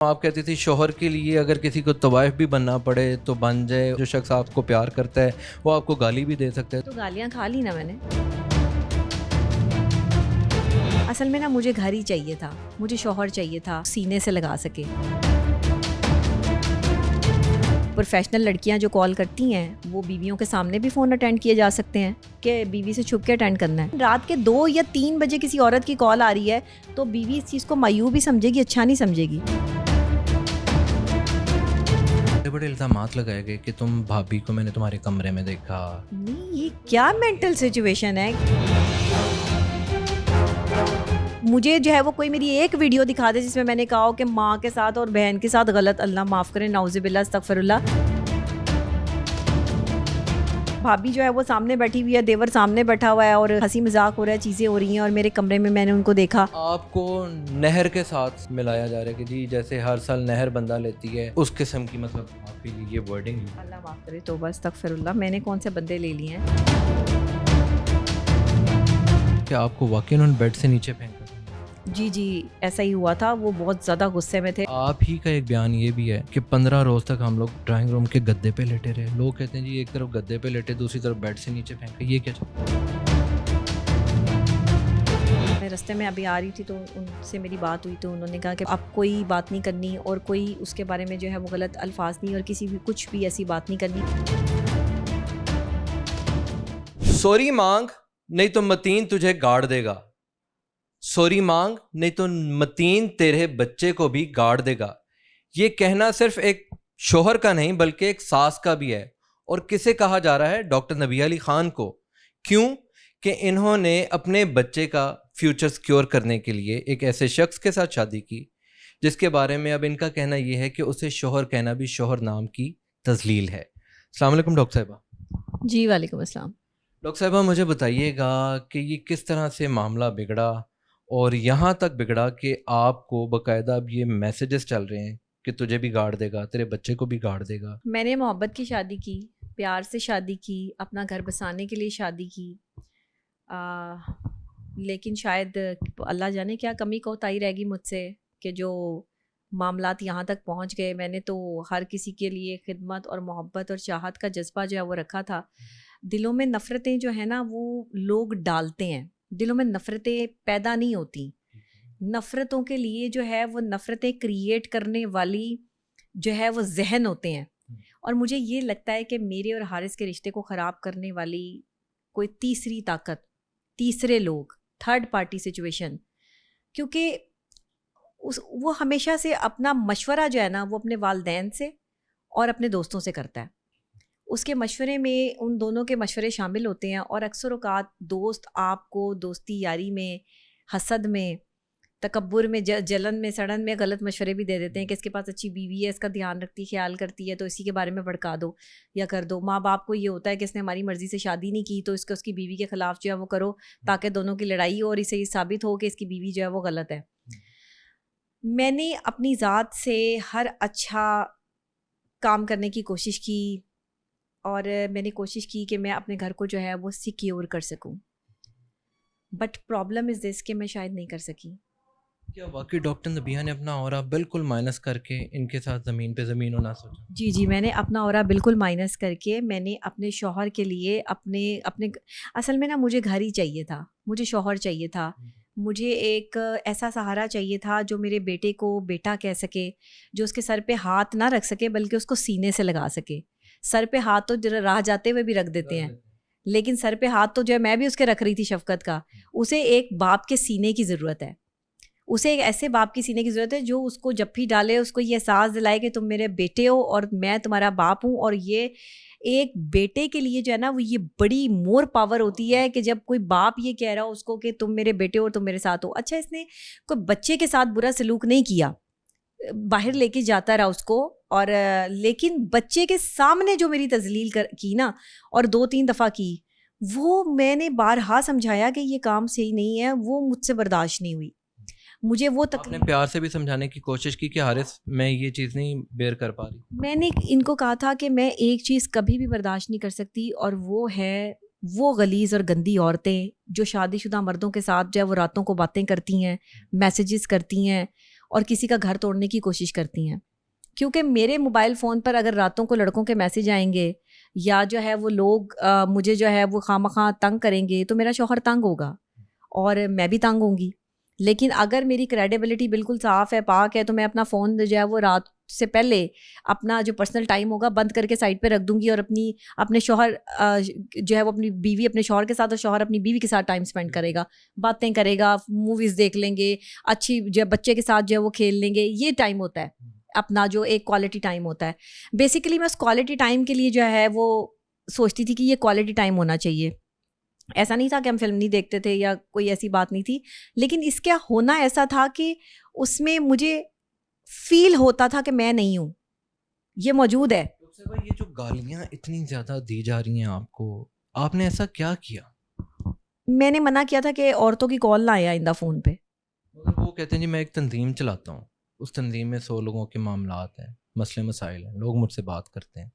آپ کہتی تھی شوہر کے لیے اگر کسی کو طوائف بھی بننا پڑے تو بن جائے. جو شخص آپ کو پیار کرتا ہے وہ آپ کو گالی بھی دے سکتا ہے. تو گالیاں کھا لی نا میں نے. اصل میں نا مجھے گھر ہی چاہیے تھا, مجھے شوہر چاہیے تھا سینے سے لگا سکے. پروفیشنل لڑکیاں جو کال کرتی ہیں وہ بیویوں کے سامنے بھی فون اٹینڈ کیے جا سکتے ہیں کہ بیوی سے چھپ کے اٹینڈ کرنا ہے. رات کے 2 یا 3 بجے کسی عورت کی کال آ رہی ہے تو بیوی اس چیز کو مایوب بھی سمجھے گی, اچھا نہیں سمجھے گی. بڑے الزامات لگائے گئے کہ تم بھابھی کو میں نے تمہارے کمرے میں دیکھا. نہیں, یہ کیا مینٹل سچویشن ہے. مجھے جو ہے وہ کوئی میری ایک ویڈیو دکھا دے جس میں نے کہا ہو کہ ماں کے ساتھ اور بہن کے ساتھ غلط, اللہ معاف کرے, نعوذ باللہ, استغفر اللہ. بھابھی جو ہے وہ سامنے بیٹھی ہوئی ہے, دیور سامنے بیٹھا ہوا ہے اور ہنسی مذاق ہو رہا ہے, چیزیں ہو رہی ہیں, اور میرے کمرے میں نے ان کو دیکھا. آپ کو نہر کے ساتھ ملایا جا رہا ہے کہ جی جیسے ہر سال نہر بندہ لیتی ہے اس قسم کی, مطلب آپ کے لیے یہ ورڈنگ. اللہ معاف کرے, توبہ استغفر اللہ, میں نے کون سے بندے لے لیے ہیں. کیا آپ کو واقعی انہوں نے بیڈ سے نیچے پھینکا؟ جی ایسا ہی ہوا تھا. وہ بہت زیادہ غصے میں تھے. آپ ہی کا ایک بیان یہ بھی ہے کہ 15 روز تک ہم لوگ ڈرائنگ روم کے گدے پہ لیٹے رہے. لوگ کہتے ہیں جی ایک طرف گدے پہ لیٹے, دوسری طرف بیڈ سے نیچے پھینکا, یہ کیا چلتا ہے؟ میں رستے میں ابھی آ رہی تھی تو ان سے میری بات ہوئی تو انہوں نے کہا کہ اب کوئی بات نہیں کرنی اور کوئی اس کے بارے میں جو ہے وہ غلط الفاظ نہیں اور کسی بھی کچھ بھی ایسی بات نہیں کرنی. سوری مانگ نہیں تو متین تجھے گاڑ دے گا, سوری مانگ نہیں تو متین تیرے بچے کو بھی گاڑ دے گا. یہ کہنا صرف ایک شوہر کا نہیں بلکہ ایک ساس کا بھی ہے. اور کسے کہا جا رہا ہے؟ ڈاکٹر نبیہ علی خان کو. کیوں کہ انہوں نے اپنے بچے کا فیوچر سیکیور کرنے کے لیے ایک ایسے شخص کے ساتھ شادی کی جس کے بارے میں اب ان کا کہنا یہ ہے کہ اسے شوہر کہنا بھی شوہر نام کی تذلیل ہے. السلام علیکم ڈاکٹر صاحبہ. جی وعلیکم السلام. ڈاکٹر صاحبہ مجھے بتائیے گا کہ یہ کس طرح سے معاملہ بگڑا اور یہاں تک بگڑا کہ آپ کو باقاعدہ اب یہ میسیجز چل رہے ہیں کہ تجھے بھی گاڑ دے گا, تیرے بچے کو بھی گاڑ دے گا. میں نے محبت کی شادی کی, پیار سے شادی کی, اپنا گھر بسانے کے لیے شادی کی, لیکن شاید اللہ جانے کیا کمی کوتاہی رہ گئی مجھ سے کہ جو معاملات یہاں تک پہنچ گئے. میں نے تو ہر کسی کے لیے خدمت اور محبت اور چاہت کا جذبہ جو ہے وہ رکھا تھا. دلوں میں نفرتیں جو ہے نا وہ لوگ ڈالتے ہیں, دلوں میں نفرتیں پیدا نہیں ہوتی. نفرتوں کے لیے جو ہے وہ نفرتیں کریٹ کرنے والی جو ہے وہ ذہن ہوتے ہیں. اور مجھے یہ لگتا ہے کہ میرے اور حارث کے رشتے کو خراب کرنے والی کوئی تیسری طاقت, تیسرے لوگ, تھرڈ پارٹی سچویشن, کیونکہ وہ ہمیشہ سے اپنا مشورہ جو ہے نا وہ اپنے والدین سے اور اپنے دوستوں سے کرتا ہے. اس کے مشورے میں ان دونوں کے مشورے شامل ہوتے ہیں, اور اکثر اوقات دوست آپ کو دوستی یاری میں, حسد میں, تکبر میں, جلن میں, سڑن میں غلط مشورے بھی دے دیتے ہیں کہ اس کے پاس اچھی بیوی ہے, اس کا دھیان رکھتی, خیال کرتی ہے, تو اسی کے بارے میں بھڑکا دو یا کر دو. ماں باپ کو یہ ہوتا ہے کہ اس نے ہماری مرضی سے شادی نہیں کی تو اس کی بیوی کے خلاف جو ہے وہ کرو تاکہ دونوں کی لڑائی ہو اور اسے یہ ثابت ہو کہ اس کی بیوی جو ہے وہ غلط ہے. میں نے اپنی ذات سے ہر اچھا کام کرنے کی کوشش کی اور میں نے کوشش کی کہ میں اپنے گھر کو جو ہے وہ سیکیور کر سکوں, بٹ پرابلم از دس کہ میں شاید نہیں کر سکی. کیا واقعی ڈاکٹر نبیہ نے اپنا اورا بالکل مائنس کر کے ان کے ساتھ زمین پہ زمین ہونا سوچا؟ جی میں نے اپنا اورا بالکل مائنس کر کے میں نے اپنے شوہر کے لیے اپنے اصل میں نا مجھے گھر ہی چاہیے تھا, مجھے شوہر چاہیے تھا, مجھے ایک ایسا سہارا چاہیے تھا جو میرے بیٹے کو بیٹا کہہ سکے, جو اس کے سر پہ ہاتھ نہ رکھ سکے بلکہ اس کو سینے سے لگا سکے. سر پہ ہاتھ تو راہ جاتے ہوئے بھی رکھ دیتے ہیں, لیکن سر پہ ہاتھ تو جو ہے میں بھی اس کے رکھ رہی تھی شفقت کا. اسے ایک باپ کے سینے کی ضرورت ہے, اسے ایک ایسے باپ کی سینے کی ضرورت ہے جو اس کو جب بھی ڈالے اس کو یہ احساس دلائے کہ تم میرے بیٹے ہو اور میں تمہارا باپ ہوں. اور یہ ایک بیٹے کے لیے جو ہے نا وہ یہ بڑی مور پاور ہوتی ہے کہ جب کوئی باپ یہ کہہ رہا ہو اس کو کہ تم میرے بیٹے ہو اور تم میرے ساتھ ہو. اچھا اس نے کوئی بچے کے ساتھ برا سلوک نہیں کیا, باہر لے کے جاتا رہا اس کو, اور لیکن بچے کے سامنے جو میری تذلیل کی نا اور 2-3 دفعہ کی, وہ میں نے بارہا سمجھایا کہ یہ کام صحیح نہیں ہے, وہ مجھ سے برداشت نہیں ہوئی. مجھے وہ آپ نے پیار سے بھی سمجھانے کی کوشش کی کہ حارث میں یہ چیز نہیں بیئر کر پا رہی. میں نے ان کو کہا تھا کہ میں ایک چیز کبھی بھی برداشت نہیں کر سکتی, اور وہ ہے وہ غلیظ اور گندی عورتیں جو شادی شدہ مردوں کے ساتھ جو ہے وہ راتوں کو باتیں کرتی ہیں, میسیجز کرتی ہیں اور کسی کا گھر توڑنے کی کوشش کرتی ہیں. کیونکہ میرے موبائل فون پر اگر راتوں کو لڑکوں کے میسیج آئیں گے یا جو ہے وہ لوگ مجھے جو ہے وہ خواہ تنگ کریں گے تو میرا شوہر تنگ ہوگا اور میں بھی تنگ ہوں گی. لیکن اگر میری کریڈیبلٹی بالکل صاف ہے, پاک ہے, تو میں اپنا فون جو ہے وہ رات سے پہلے اپنا جو پرسنل ٹائم ہوگا بند کر کے سائڈ پہ رکھ دوں گی اور اپنے شوہر جو ہے وہ اپنی بیوی اپنے شوہر کے ساتھ اور شوہر اپنی بیوی کے ساتھ ٹائم اسپینڈ کرے گا, باتیں کرے گا, موویز دیکھ لیں گے, اچھی جو بچے کے ساتھ جو ہے وہ کھیل لیں گے. یہ ٹائم ہوتا ہے اپنا جو ایک کوالٹی ٹائم ہوتا ہے. بیسیکلی میں اس کوالٹی ٹائم کے لیے جو ہے وہ سوچتی تھی کہ یہ کوالٹی ٹائم ہونا چاہیے. ایسا نہیں تھا کہ ہم فلم نہیں دیکھتے تھے یا کوئی ایسی بات نہیں تھی, لیکن اس کا ہونا ایسا تھا کہ اس میں مجھے فیل ہوتا تھا کہ میں نہیں ہوں, یہ موجود ہے. یہ جو گالیاں اتنی زیادہ دی جا رہی ہیں آپ کو, آپ نے ایسا کیا کیا؟ میں نے منع کیا تھا کہ عورتوں کی کال نہ آئے آئندہ فون پہ. مگر وہ کہتے ہیں جی میں ایک تنظیم چلاتا ہوں, اس تنظیم میں 100 لوگوں کے معاملات ہیں, مسئلے مسائل ہیں, لوگ مجھ سے بات کرتے ہیں,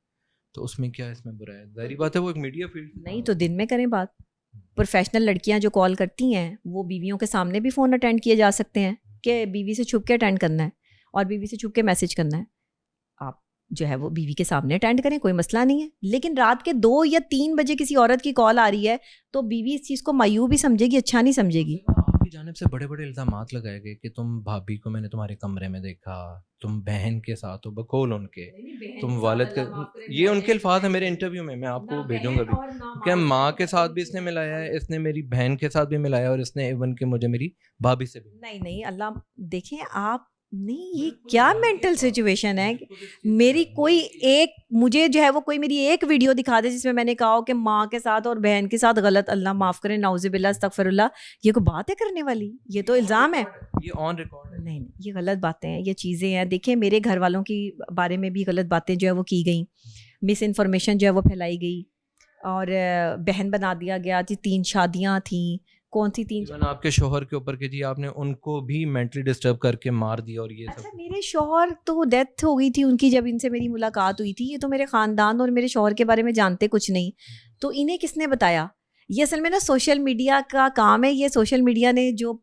تو اس میں کیا اس میں برا ہے؟ ظاہری بات ہے وہ ایک میڈیا فیلڈ. نہیں تو دن میں کریں بات. پروفیشنل لڑکیاں جو کال کرتی ہیں وہ بیویوں کے سامنے بھی فون اٹینڈ کیے جا سکتے ہیں کہ بیوی سے چھپ کے اٹینڈ کرنا ہے اور بیوی سے چھپ کے میسج کرنا ہے. آپ جو ہے وہ بیوی کے سامنے اٹینڈ کریں, کوئی مسئلہ نہیں ہے. لیکن رات کے 2 یا 3 بجے کسی عورت کی کال آ رہی ہے تو بیوی اس چیز کو مایوب بھی سمجھے گی, اچھا نہیں سمجھے گی. آپ کی جانب سے بڑے بڑے الزامات لگائے گئے کہ تم بھابھی کو میں نے تمہارے کمرے میں دیکھا, تم بہن کے ساتھ ہو, بقول ان کے, تم والد کے, یہ ان کے الفاظ ہیں میرے انٹرویو میں آپ کو بھیجوں گا بھی, کہ ماں کے ساتھ بھی اس نے ملایا ہے, اس نے میری بہن کے ساتھ بھی ملایا, اور اس نے ایون کہ مجھے میری بھابھی سے بھی. نہیں اللہ دیکھیں آپ, نہیں یہ کیا مینٹل سچویشن ہے. میری کوئی ایک مجھے جو ہے وہ کوئی میری ایک ویڈیو دکھا دے جس میں میں نے کہا ہو کہ ماں کے ساتھ اور بہن کے ساتھ غلط, اللہ معاف کرے, نعوذ باللہ استغفر اللہ, یہ کوئی بات ہے کرنے والی؟ یہ تو الزام ہے, یہ آن ریکارڈ ہے. نہیں یہ غلط باتیں ہیں, یہ چیزیں ہیں. دیکھیں میرے گھر والوں کی بارے میں بھی غلط باتیں جو ہے وہ کی گئیں, مس انفارمیشن جو ہے وہ پھیلائی گئی, اور بہن بنا دیا گیا. 3 شادیاں تھیں, کون سی 3؟ آپ کے شوہر کے اوپر کہ جی آپ نے ان کو بھی مینٹلی ڈسٹرب کر کے مار دیا, اور یہ اچھا میرے شوہر تو ڈیتھ ہو گئی تھی ان کی جب ان سے میری ملاقات ہوئی تھی. یہ تو میرے خاندان اور میرے شوہر کے بارے میں جانتے کچھ نہیں, تو انہیں کس نے بتایا؟ یہ اصل میں نا سوشل میڈیا کا کام ہے. یہ سوشل میڈیا نے جو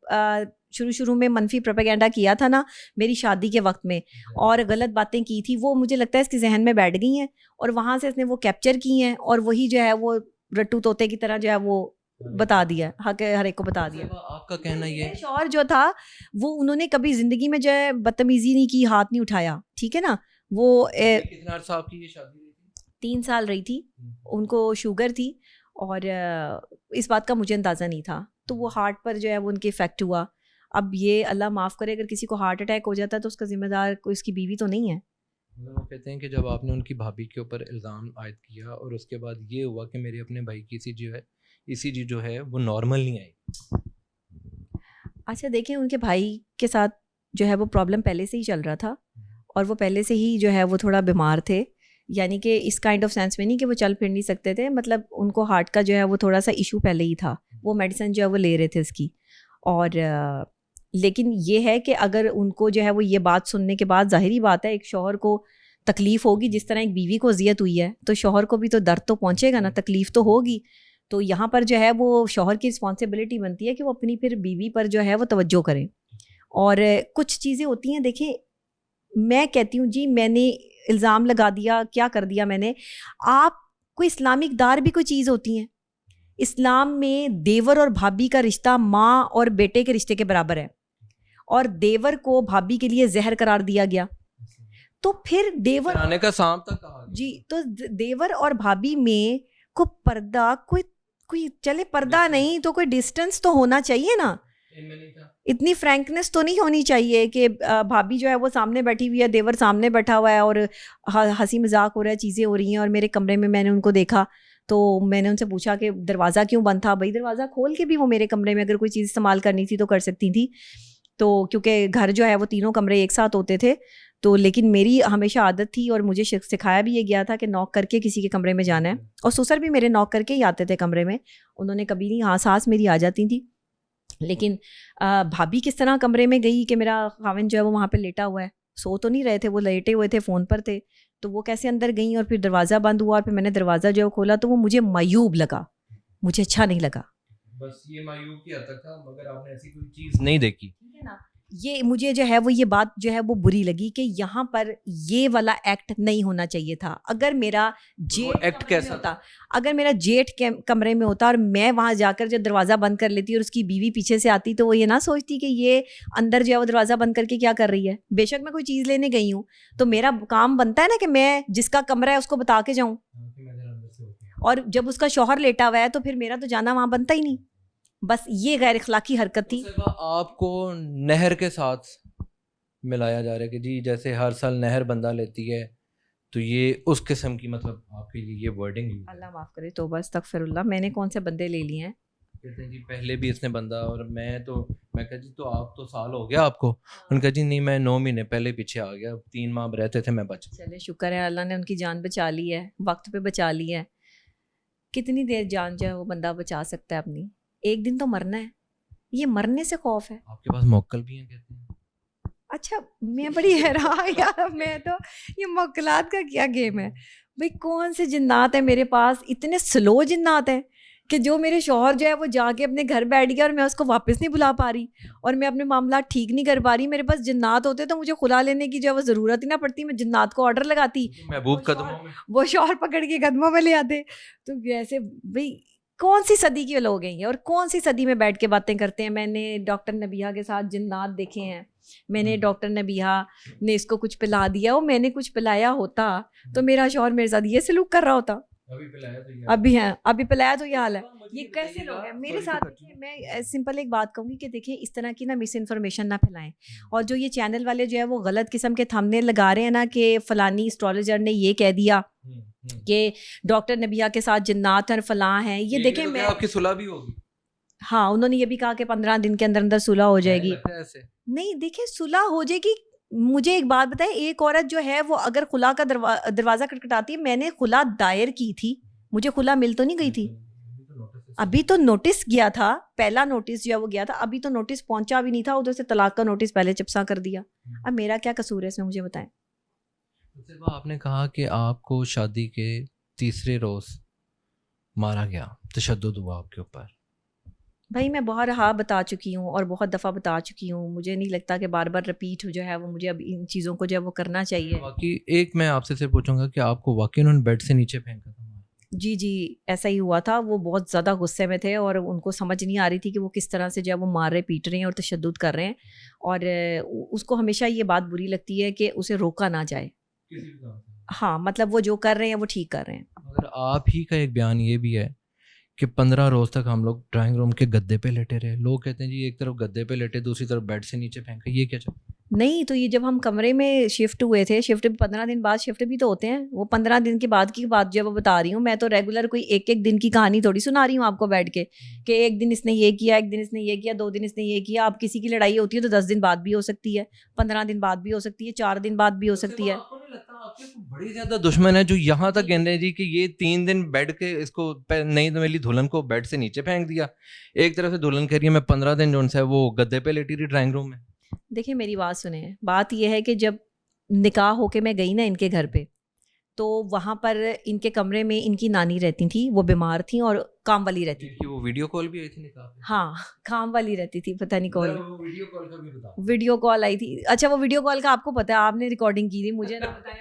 شروع میں منفی پروپیگنڈا کیا تھا نا میری شادی کے وقت میں, اور غلط باتیں کی تھی, وہ مجھے لگتا ہے اس کے ذہن میں بیٹھ گئی ہیں, اور وہاں سے اس نے وہ کیپچر کی ہیں, اور وہی جو ہے وہ رٹو طوطے کی طرح جو ہے وہ بتا دیا, ہر ایک کو بتا دیا. آپ کا کہنا یہ شوہر جو تھا وہ انہوں نے کبھی زندگی میں جو ہے بدتمیزی نہیں کی, ہاتھ نہیں اٹھایا, ٹھیک ہے نا. وہ کتنا عرصہ آپ کی یہ شادی رہی تھی؟ 3 سال رہی تھی. ان کو شوگر تھی اور اس بات کا مجھے اندازہ نہیں تھا, تو وہ ہارٹ پر جو ہے وہ ان کے افیکٹ ہوا. اب یہ اللہ معاف کرے اگر کسی کو ہارٹ اٹیک ہو جاتا ہے تو اس کا ذمہ دار کوئی اس کی بیوی تو نہیں ہے. وہ کہتے ہیں کہ جب آپ نے ان کی بھابھی کے اوپر الزام عائد کیا اور اس کے بعد یہ ہوا کہ میرے اپنے بھائی کی ECG جو ہے وہ نارمل نہیں آئی. اچھا دیکھیں ان کے بھائی کے ساتھ جو ہے وہ پرابلم پہلے سے ہی چل رہا تھا, اور وہ پہلے سے ہی جو ہے وہ تھوڑا بیمار تھے, یعنی کہ اس کائنڈ آف سینس میں نہیں کہ وہ چل پھر نہیں سکتے تھے, مطلب ان کو ہارٹ کا جو ہے وہ تھوڑا سا ایشو پہلے ہی تھا, وہ میڈیسن جو ہے وہ لے رہے تھے اس کی. اور لیکن یہ ہے کہ اگر ان کو جو ہے وہ یہ بات سننے کے بعد, ظاہری بات ہے ایک شوہر کو تکلیف ہوگی, جس طرح ایک بیوی کو اذیت ہوئی ہے تو شوہر کو بھی تو درد تو پہنچے گا نا, تکلیف تو ہوگی. تو یہاں پر جو ہے وہ شوہر کی رسپانسبلٹی بنتی ہے کہ وہ اپنی پھر بیوی پر جو ہے وہ توجہ کریں. اور کچھ چیزیں ہوتی ہیں, دیکھیں میں کہتی ہوں جی میں نے الزام لگا دیا, کیا کر دیا میں نے. آپ کوئی اسلامک دار بھی کوئی چیز ہوتی ہیں. اسلام میں دیور اور بھابھی کا رشتہ ماں اور بیٹے کے رشتے کے برابر ہے, اور دیور کو بھابھی کے لیے زہر قرار دیا گیا. تو پھر دیور آنے کا سانپ تک کہا جی, تو دیور اور بھابھی میں کو پردہ کوئی چلے, پردہ نہیں تو کوئی ڈسٹنس تو ہونا چاہیے نا. اتنی فرینکنس تو نہیں ہونی چاہیے کہ بھابھی جو ہے وہ سامنے بیٹھی ہوئی ہے, دیور سامنے بیٹھا ہوا ہے, اور ہنسی مذاق ہو رہا ہے, چیزیں ہو رہی ہیں, اور میرے کمرے میں نے ان کو دیکھا تو میں نے ان سے پوچھا کہ دروازہ کیوں بند تھا. بھائی دروازہ کھول کے بھی وہ میرے کمرے میں اگر کوئی چیز استعمال کرنی تھی تو کر سکتی تھی. تو کیونکہ گھر جو ہے وہ 3 کمرے ایک ساتھ ہوتے تھے, تو لیکن میری ہمیشہ عادت تھی اور مجھے سکھایا بھی یہ گیا تھا کہ ناک کر کے کسی کے کمرے میں جانا ہے, اور سسر بھی میرے ناک کر کے ہی آتے تھے کمرے میں, انہوں نے کبھی نہیں, ہاں ساس میری آ جاتی تھی. لیکن بھابھی کس طرح کمرے میں گئی کہ میرا خاوند جو ہے وہ وہاں پہ لیٹا ہوا ہے, سو تو نہیں رہے تھے, وہ لیٹے ہوئے تھے, فون پر تھے, تو وہ کیسے اندر گئیں, اور پھر دروازہ بند ہوا, اور پھر میں نے دروازہ جو ہے کھولا تو وہ مجھے معیوب لگا, مجھے اچھا نہیں لگا. بس یہ معیوب کی حد تک تھا, مگر آپ نے ایسی کوئی چیز نہیں دیکھی, ٹھیک ہے نا. یہ مجھے جو ہے وہ یہ بات جو ہے وہ بری لگی کہ یہاں پر یہ والا ایکٹ نہیں ہونا چاہیے تھا. اگر میرا جیٹ ایکٹ کیسا ہوتا, اگر میرا جیٹ کمرے میں ہوتا اور میں وہاں جا کر جب دروازہ بند کر لیتی اور اس کی بیوی پیچھے سے آتی تو وہ یہ نہ سوچتی کہ یہ اندر جو ہے وہ دروازہ بند کر کے کیا کر رہی ہے. بے شک میں کوئی چیز لینے گئی ہوں تو میرا کام بنتا ہے نا کہ میں جس کا کمرہ ہے اس کو بتا کے جاؤں, اور جب اس کا شوہر لیٹا ہوا ہے تو پھر میرا تو جانا وہاں بنتا ہی نہیں. بس یہ غیر اخلاقی حرکت تھی. آپ کو نہر کے ساتھ ملایا جا رہا ہے کہ جی جیسے ہر سال نہر بندہ لیتی ہے تو یہ اس قسم کی, مطلب آپ کے لیے یہ ورڈنگ. اللہ معاف کرے, توبہ استغفر اللہ, میں نے کون سے بندے لے لیے ہیں. کہتے ہیں جی پہلے بھی اس نے بندہ, اور میں کہا جی تو آپ تو سال ہو گیا آپ کو. ان کا جی نہیں میں 9 مہینے پہلے پیچھے آ گیا, 3 ماہ رہتے تھے میں بچ. چلے شکر ہے اللہ نے ان کی جان بچا لی ہے, وقت پہ بچا لی ہے. کتنی دیر جان جو ہے وہ بندہ بچا سکتا ہے اپنی, ایک دن تو مرنا ہے. یہ مرنے سے خوف ہے. آپ کے پاس موکل بھی ہیں کہتے ہیں. اچھا میں بڑی حیران یار, میں تو یہ موکلات کا کیا گیم ہے بھئی, کون سے جنات ہیں میرے پاس, اتنے سلو جنات ہیں کہ جو میرے شوہر جو ہے وہ جا کے اپنے گھر بیٹھ گیا اور میں اس کو واپس نہیں بلا پا رہی اور میں اپنے معاملات ٹھیک نہیں کر پا رہی. میرے پاس جنات ہوتے تو مجھے خلا لینے کی جو ہے وہ ضرورت ہی نہ پڑتی, میں جنات کو آرڈر لگاتی, محبوب قدموں میں وہ شوہر پکڑ کے قدموں میں لے آتے. تو ایسے بھئی کون سی صدی کے لوگ ہیں اور کون سی صدی میں بیٹھ کے باتیں کرتے ہیں. میں نے ڈاکٹر نبیہہ کے ساتھ جنات دیکھے ہیں, میں نے ڈاکٹر نبیہہ نے اس کو کچھ پلا دیا, اور میں نے کچھ پلایا ہوتا تو میرا شوہر میرے ساتھ یہ سلوک کر رہا ہوتا. ابھی پلایا تو یہ حال ہے. یہ کیسے لوگ ہیں میرے ساتھ. میں سمپل ایک بات کہوں گی کہ دیکھیں اس طرح کی نا مس انفارمیشن نہ پھیلائیں, اور جو یہ چینل والے جو ہے وہ غلط قسم کے تھمبنیل لگا رہے ہیں نا کہ فلانی اسٹرالوجر نے یہ کہہ دیا کہ ڈاکٹر نبیہہ کے ساتھ جنات اور فلاں ہیں. یہ دیکھیں میں آپ کی صلح بھی ہوگی. ہاں انہوں نے یہ بھی کہا کہ 15 دن کے اندر اندر صلح ہو جائے گی. نہیں دیکھیں صلح ہو جائے گی. مجھے ایک بات بتائیں, ایک عورت جو ہے وہ اگر خلا کا دروازہ کھٹکھٹاتی ہے, میں نے خلا دائر کی تھی, مجھے خلا مل تو نہیں گئی تھی. ابھی تو نوٹس گیا تھا, پہلا نوٹس جو ہے وہ گیا تھا, ابھی تو نوٹس پہنچا بھی نہیں تھا, ادھر سے طلاق کا نوٹس پہلے چپسا کر دیا. اب میرا کیا قصور ہے اس میں, مجھے بتائیں. آپ نے کہا کہ آپ کو شادی کے تیسرے روز مارا گیا, تشدد ہوا آپ کے اوپر. بھائی میں بہت رہا بتا چکی ہوں اور بہت دفعہ بتا چکی ہوں, مجھے نہیں لگتا کہ بار بار رپیٹ جو ہے وہ مجھے اب ان چیزوں کو جو ہے وہ کرنا چاہیے. واقعی ایک میں آپ سے پوچھوں گا کہ آپ کو واقعی انہوں نے بیڈ سے نیچے پھینکا تھا؟ جی ایسا ہی ہوا تھا. وہ بہت زیادہ غصے میں تھے اور ان کو سمجھ نہیں آ رہی تھی کہ وہ کس طرح سے جو ہے وہ مار رہے, پیٹ رہے ہیں اور تشدد کر رہے ہیں, اور اس کو ہمیشہ یہ بات بری لگتی ہے کہ اسے روکا نہ جائے. ہاں مطلب وہ جو کر رہے ہیں وہ ٹھیک کر رہے ہیں. مگر آپ ہی کا ایک بیان یہ بھی ہے کہ 15 روز تک ہم لوگ ڈرائنگ روم کے گدے پہ لیٹے رہے. لوگ کہتے ہیں جی ایک طرف گدے پہ لیٹے, دوسری طرف بیڈ سے نیچے پھینکا, یہ کیا چل؟ نہیں تو یہ جب ہم کمرے میں شفٹ ہوئے تھے, شفٹ 15 دن بعد شفٹ بھی تو ہوتے ہیں, وہ 15 دن کے بعد کی بات جو ہے وہ بتا رہی ہوں. میں تو ریگولر کوئی ایک دن کی کہانی تھوڑی سنا رہی ہوں آپ کو بیٹھ کے کہ ایک دن اس نے یہ کیا, ایک دن اس نے یہ کیا, 2 دن اس نے یہ کیا. اب کسی کی لڑائی ہوتی ہے تو 10 دن بعد بھی ہو سکتی ہے, 15 دن بعد بھی ہو سکتی ہے, 4 دن بعد بھی ہو سکتی ہے. بڑی زیادہ دشمن ہے جو یہاں تک کہہ رہے ہیں جی کہ یہ 3 دن بیٹھ کے اس کو نئی میری دلہن کو بیڈ سے نیچے پھینک دیا, ایک طرف سے دلہن کہہ رہی ہے میں 15 دن جو ان سے وہ گدے پہ لیٹی رہی ڈرائنگ روم میں. دیکھیں میری بات سنیں, بات یہ ہے کہ جب نکاح ہو کے میں گئی نا ان کے گھر پہ, تو وہاں پر ان کے کمرے میں ان کی نانی رہتی تھیں, وہ بیمار تھیں اور کام والی رہتی تھی. وہ ویڈیو کال بھی آئی تھی نکاح پہ؟ ہاں کام والی رہتی تھی, پتہ نہیں کون ویڈیو کال کا بھی بتاؤ. ویڈیو کال آئی تھی. اچھا وہ ویڈیو کال کا آپ کو پتا ہے, آپ نے ریکارڈنگ کی تھی, مجھے نہ بتایا.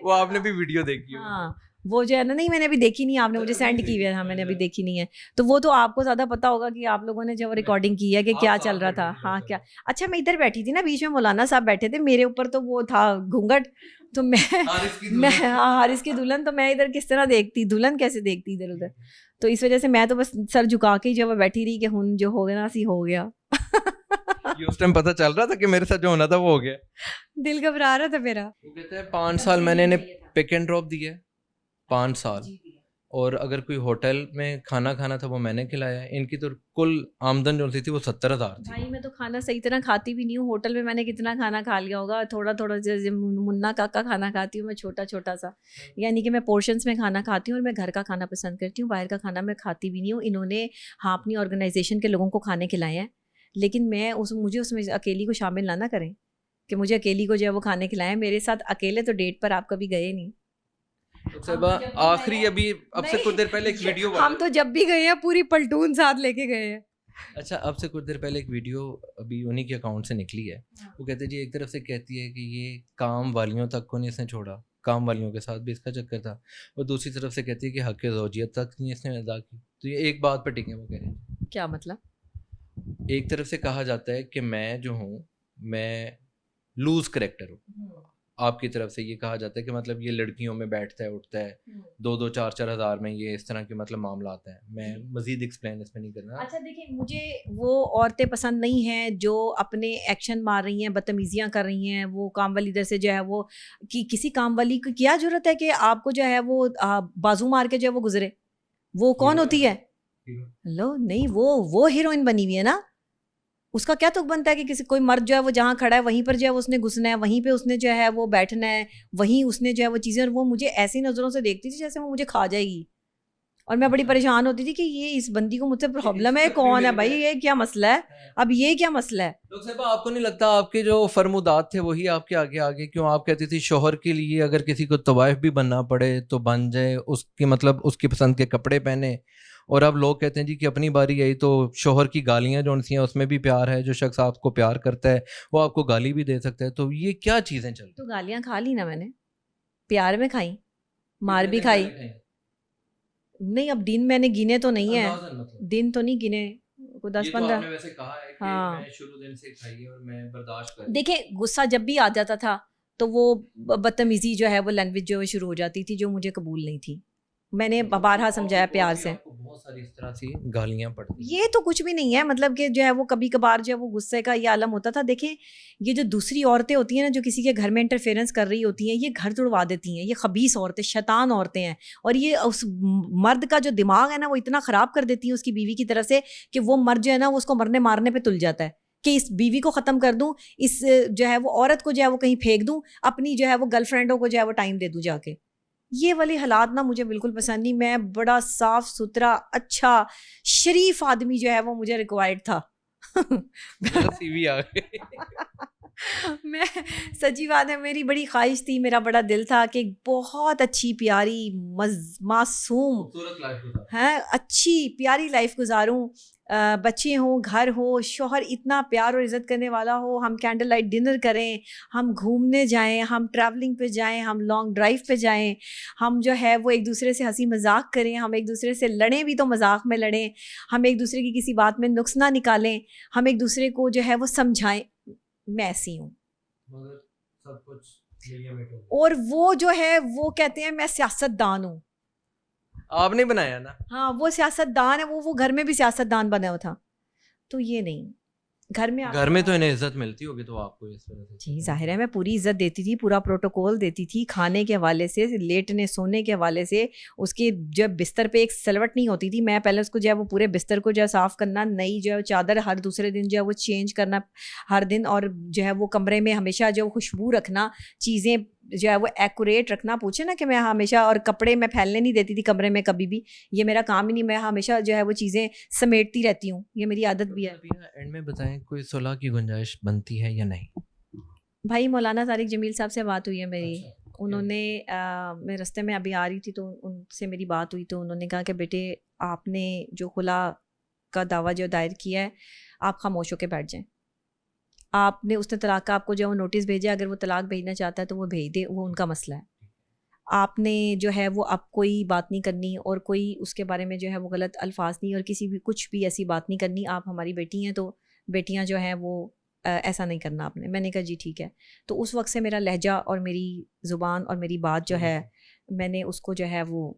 وہ آپ نے بھی ویڈیو دیکھی؟ ہاں وہ جو ہے نا, نہیں میں نے ابھی دیکھی نہیں, آپ نے مجھے سینڈ کی ہوئی ہے. ہاں میں نے ابھی دیکھی نہیں ہے, تو وہ تو آپ کو زیادہ پتا ہوگا کہ آپ لوگوں نے جو ریکارڈنگ کی ہے کہ کیا چل رہا تھا. ہاں کیا. اچھا میں ادھر بیٹھی تھی نا, بیچ میں مولانا صاحب بیٹھے تھے, میرے اوپر تو وہ تھا گھونگھٹ, تو میں حارث کی دلہن, تو میں ادھر کس طرح دیکھتی, دلہن کیسے دیکھتی ادھر ادھر, تو اس وجہ سے میں تو بس سر جھکا کے جو بیٹھی رہی کہ ہن جو ہو گیا نا سی ہو گیا. اس ٹائم پتہ چل رہا تھا کہ میرے ساتھ جو ہونا تھا وہ ہو گیا, دل گھبرا رہا تھا میرا. وہ کہتے ہیں 5 سال میں نے پک اینڈ ڈراپ دی ہے, 5 سال, اور اگر کوئی ہوٹل میں کھانا کھانا تھا وہ میں نے کھلایا. ان کی تو کل آمدن جو تھی وہ 70,000 تھی. بھائی میں تو کھانا صحیح طرح کھاتی بھی نہیں ہوں, ہوٹل میں نے کتنا کھانا کھا لیا ہوگا, تھوڑا تھوڑا منا کاکا کھانا کھاتی ہوں میں, چھوٹا چھوٹا سا, یعنی کہ میں پورشنس میں کھانا کھاتی ہوں, اور میں گھر کا کھانا پسند کرتی ہوں, باہر کا کھانا میں کھاتی بھی نہیں ہوں. انہوں نے ہاں اپنی آرگنائزیشن کے لوگوں کو کھانے کھلائے ہیں, لیکن مجھے اس میں اکیلی کو شامل نہ کریں کہ مجھے اکیلی کو جو ہے وہ کھانے کھلائیں. میرے ساتھ اکیلے تو ڈیٹ پر آپ کبھی گئے نہیں. آخری اب سے کچھ دیر پہلے ایک ویڈیو, ہم تو جب بھی گئے ہیں پوری پلٹون ساتھ لے کے گئے ہیں. اچھا اب سے کچھ دیر پہلے ایک ویڈیو ابھی انہی کے اکاؤنٹ سے نکلی ہے, وہ کہتے جی ایک طرف سے کہتی ہے کہ یہ کام والیوں تک کو نہیں اس نے چھوڑا, کام والیوں کے ساتھ بھی اس کا چکر تھا, اور دوسری طرف سے کہتی ہے کہ حق زوجیت تک نہیں اس نے ادا کی. تو یہ ایک بات پہ ٹکے وہ کہہ رہے ہیں. کیا مطلب؟ ایک طرف سے کہا جاتا ہے کہ میں جو ہوں میں لوز کریکٹر ہوں, آپ کی طرف سے یہ کہا جاتا ہے کہ مطلب یہ لڑکیوں میں بیٹھتا ہے اٹھتا ہے, 2-2 4-4 ہزار میں یہ اس طرح کے مطلب معاملات ہیں. میں مزید ایکسپلین اس میں نہیں کرنا. اچھا دیکھیں, مجھے وہ عورتیں پسند نہیں ہیں جو اپنے ایکشن مار رہی ہیں, بدتمیزیاں کر رہی ہیں. وہ کام والی ادھر سے جو ہے وہ کسی کام والی کو کیا ضرورت ہے کہ آپ کو جو ہے وہ بازو مار کے جو ہے وہ گزرے؟ وہ کون ہوتی ہے؟ لو نہیں, وہ ہیروئن بنی ہوئی ہے نا, اس کا کیا تک بنتا ہے کہ کسی کوئی مرد جو ہے وہ جہاں کھڑا ہے وہیں پر جو ہے اس نے گھسنا ہے, وہیں پہ اس نے جو ہے وہ بیٹھنا ہے, وہیں اس نے جو ہے وہ چیزیں. اور وہ مجھے ایسی نظروں سے دیکھتی تھی جیسے وہ مجھے کھا جائے گی, اور میں بڑی پریشان ہوتی تھی کہ یہ اس بندی کو مجھ سے پرابلم ہے, کون ہے بھائی, یہ کیا مسئلہ ہے, اب یہ کیا مسئلہ ہے؟ ڈاکٹر صاحبہ آپ کو نہیں لگتا آپ کے جو فرمودات تھے وہی آپ کے آگے آگے کیوں؟ آپ کہتی تھی شوہر کے لیے اگر کسی کو طوائف بھی بننا پڑے تو بن جائے, اس کے مطلب اس کی پسند کے کپڑے پہنے, اور اب لوگ کہتے ہیں جی کہ اپنی باری آئی تو شوہر کی گالیاں جو ہیں اس میں بھی پیار ہے, جو شخص آپ کو پیار کرتا ہے وہ آپ کو گالی بھی دے سکتا ہے. تو یہ کیا چیزیں چل رہی؟ تو گالیاں کھا لی نا میں نے, پیار میں کھائی, مار بھی کھائی. نہیں اب دن میں نے گنے تو نہیں ہے, دن تو نہیں گنے, 10-15. ہاں دیکھیں غصہ جب بھی آ جاتا تھا تو وہ بدتمیزی جو ہے وہ لینگویج جو ہے شروع ہو جاتی تھی جو مجھے قبول نہیں تھی. میں نے بارہا سمجھایا پیار سے. بہت ساری اس طرح سی گالیاں پڑتی, یہ تو کچھ بھی نہیں ہے, مطلب کہ جو ہے وہ کبھی کبھار جو ہے وہ غصے کا یہ عالم ہوتا تھا. دیکھیں یہ جو دوسری عورتیں ہوتی ہیں نا جو کسی کے گھر میں انٹرفیئرنس کر رہی ہوتی ہیں, یہ گھر توڑوا دیتی ہیں, یہ خبیث عورتیں, شیطان عورتیں ہیں, اور یہ اس مرد کا جو دماغ ہے نا وہ اتنا خراب کر دیتی ہیں اس کی بیوی کی طرف سے کہ وہ مرد جو ہے نا وہ اس کو مرنے مارنے پہ تل جاتا ہے کہ اس بیوی کو ختم کر دوں, اس جو ہے وہ عورت کو جو ہے وہ کہیں پھینک دوں, اپنی جو ہے وہ گرل فرینڈوں کو جو ہے وہ ٹائم دے دوں جا کے. یہ والی حالات نا مجھے بالکل پسند نہیں. میں بڑا صاف ستھرا اچھا شریف آدمی جو ہے وہ مجھے ریکوائرڈ تھا. میں سچی بات ہے, میری بڑی خواہش تھی, میرا بڑا دل تھا کہ بہت اچھی پیاری معصوم ہے, اچھی پیاری لائف گزاروں, بچے ہوں, گھر ہو, شوہر اتنا پیار اور عزت کرنے والا ہو, ہم کینڈل لائٹ ڈنر کریں, ہم گھومنے جائیں, ہم ٹریولنگ پہ جائیں, ہم لانگ ڈرائیو پہ جائیں, ہم جو ہے وہ ایک دوسرے سے ہنسی مذاق کریں, ہم ایک دوسرے سے لڑیں بھی تو مذاق میں لڑیں, ہم ایک دوسرے کی کسی بات میں نقص نہ نکالیں, ہم ایک دوسرے کو جو ہے وہ سمجھائیں. میں ایسی ہوں, اور وہ جو ہے وہ کہتے ہیں میں سیاست دان ہوں. آپ نے بنایا نا, ہاں وہ سیاست دان ہے, وہ گھر میں بھی سیاست دان بنا ہوا تھا. تو یہ نہیں, گھر میں تو انہیں عزت ملتی ہوگی تو آپ کو اس طرح سے. جی ظاہر ہے, میں پوری عزت دیتی تھی, پورا پروٹوکول دیتی تھی, کھانے کے حوالے سے, لیٹنے سونے کے حوالے سے. اس کے جب بستر پہ ایک سلوٹ نہیں ہوتی تھی, میں پہلے اس کو جو ہے وہ پورے بستر کو جو ہے صاف کرنا, نئی جو ہے چادر ہر دوسرے دن جو ہے وہ چینج کرنا ہر دن, اور جو ہے وہ کمرے میں ہمیشہ جو خوشبو رکھنا, چیزیں جو ہے وہ ایکوریٹ رکھنا. پوچھے نا کہ میں ہمیشہ, اور کپڑے میں پھیلنے نہیں دیتی تھی کمرے میں کبھی بھی, یہ میرا کام ہی نہیں, میں ہمیشہ جو ہے وہ چیزیں سمیٹتی رہتی ہوں, یہ میری عادت بھی ہے. اینڈ میں بتائیں کوئی صلح کی گنجائش بنتی ہے یا نہیں؟ بھائی مولانا طارق جمیل صاحب سے بات ہوئی ہے میری, انہوں نے میں رستے میں ابھی آ رہی تھی تو ان سے میری بات ہوئی, تو انہوں نے کہا کہ بیٹے آپ نے جو خلا کا دعویٰ جو دائر کیا ہے آپ خاموش ہو کے بیٹھ جائیں. آپ نے اس نے طلاق کا آپ کو جو وہ نوٹس بھیجا, اگر وہ طلاق بھیجنا چاہتا ہے تو وہ بھیج دے, وہ ان کا مسئلہ ہے. آپ نے جو ہے وہ اب کوئی بات نہیں کرنی, اور کوئی اس کے بارے میں جو ہے وہ غلط الفاظ نہیں, اور کسی بھی کچھ بھی ایسی بات نہیں کرنی. آپ ہماری بیٹی ہیں تو بیٹیاں جو ہیں وہ ایسا نہیں کرنا آپ نے. میں نے کہا جی ٹھیک ہے. تو اس وقت سے میرا لہجہ اور میری زبان اور میری بات جو ہے میں نے اس کو جو ہے وہ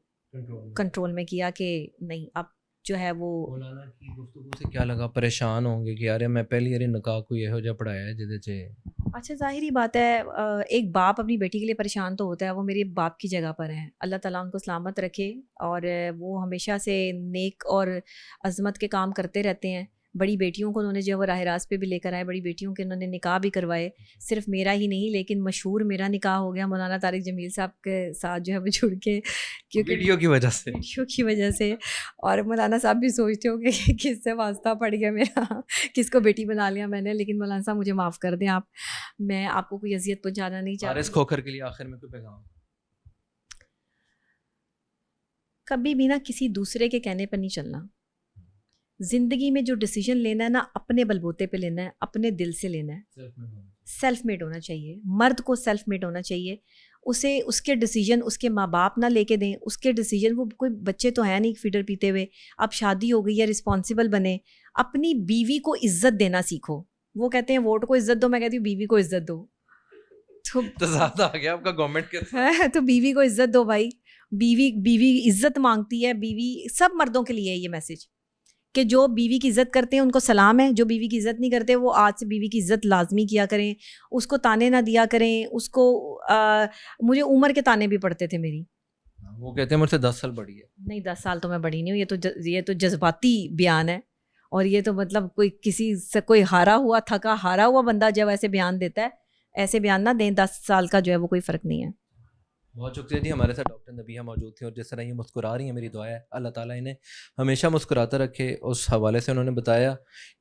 کنٹرول میں کیا کہ نہیں اب جو ہے وہ. مولانا کی گفتگو سے کیا لگا, پریشان ہوں گے کہ یار میں پہلی بار نکاح کو یہو جا پڑھایا ہے جدے چے. اچھا ظاہری بات ہے, ایک باپ اپنی بیٹی کے لیے پریشان تو ہوتا ہے, وہ میرے باپ کی جگہ پر ہیں, اللہ تعالیٰ ان کو سلامت رکھے, اور وہ ہمیشہ سے نیک اور عظمت کے کام کرتے رہتے ہیں. بڑی بیٹیوں کو انہوں نے جو ہے وہ راہ راست پہ بھی لے کر آئے, بڑی بیٹیوں کے انہوں نے نکاح بھی کروائے, صرف میرا ہی نہیں لیکن مشہور میرا نکاح ہو گیا مولانا طارق جمیل صاحب کے ساتھ جو ہے وہ جڑ کے, کیونکہ ویڈیو کی وجہ سے. اور مولانا صاحب بھی سوچتے ہو کہ کس سے واسطہ پڑ گیا میرا, کس کو بیٹی بنا لیا میں نے. لیکن مولانا صاحب مجھے معاف کر دیں آپ, میں آپ کو کوئی اذیت پہنچانا نہیں چاہتی. حارث کھوکھر کے لیے آخر میں کوئی پیغام؟ کبھی بھی نا کسی دوسرے کے کہنے پر نہیں چلنا. زندگی میں جو ڈیسیجن لینا ہے نا اپنے بل بوتے پہ لینا ہے, اپنے دل سے لینا ہے. سیلف میڈ ہونا چاہیے, مرد کو سیلف میڈ ہونا چاہیے. اسے اس کے ڈیسیجن اس کے ماں باپ نہ لے کے دیں, اس کے ڈیسیجن, وہ کوئی بچے تو ہیں نہیں فیڈر پیتے ہوئے, اب شادی ہو گئی ہے رسپانسبل بنے. اپنی بیوی کو عزت دینا سیکھو. وہ کہتے ہیں ووٹ کو عزت دو, میں کہتی ہوں بیوی کو عزت دو. تو زیادہ آ گیا آپ کا گورنمنٹ کے تو بیوی کو عزت دو بھائی. بیوی عزت مانگتی ہے. بیوی سب مردوں کے لیے ہے یہ میسج کہ جو بیوی کی عزت کرتے ہیں ان کو سلام ہے, جو بیوی کی عزت نہیں کرتے وہ آج سے بیوی کی عزت لازمی کیا کریں, اس کو تانے نہ دیا کریں. اس کو مجھے عمر کے تانے بھی پڑتے تھے میری. وہ کہتے ہیں مجھ سے 10 سال بڑی ہے. نہیں 10 سال تو میں بڑی نہیں ہوں, یہ تو جذباتی بیان ہے. اور یہ تو مطلب کوئی کسی سے کوئی ہارا ہوا بندہ جب ایسے بیان دیتا ہے, ایسے بیان نہ دیں. 10 سال کا جو ہے وہ کوئی فرق نہیں ہے. بہت شکریہ جی. ہمارے ساتھ ڈاکٹر نبیہہ موجود تھیں, اور جس طرح یہ مسکرا رہی ہیں, میری دعا ہے اللہ تعالیٰ انہیں ہمیشہ مسکراتا رکھے. اس حوالے سے انہوں نے بتایا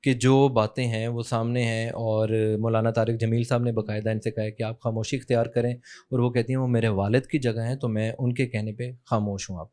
کہ جو باتیں ہیں وہ سامنے ہیں, اور مولانا طارق جمیل صاحب نے باقاعدہ ان سے کہا ہے کہ آپ خاموشی اختیار کریں, اور وہ کہتی ہیں وہ میرے والد کی جگہ ہیں تو میں ان کے کہنے پہ خاموش ہوں. آپ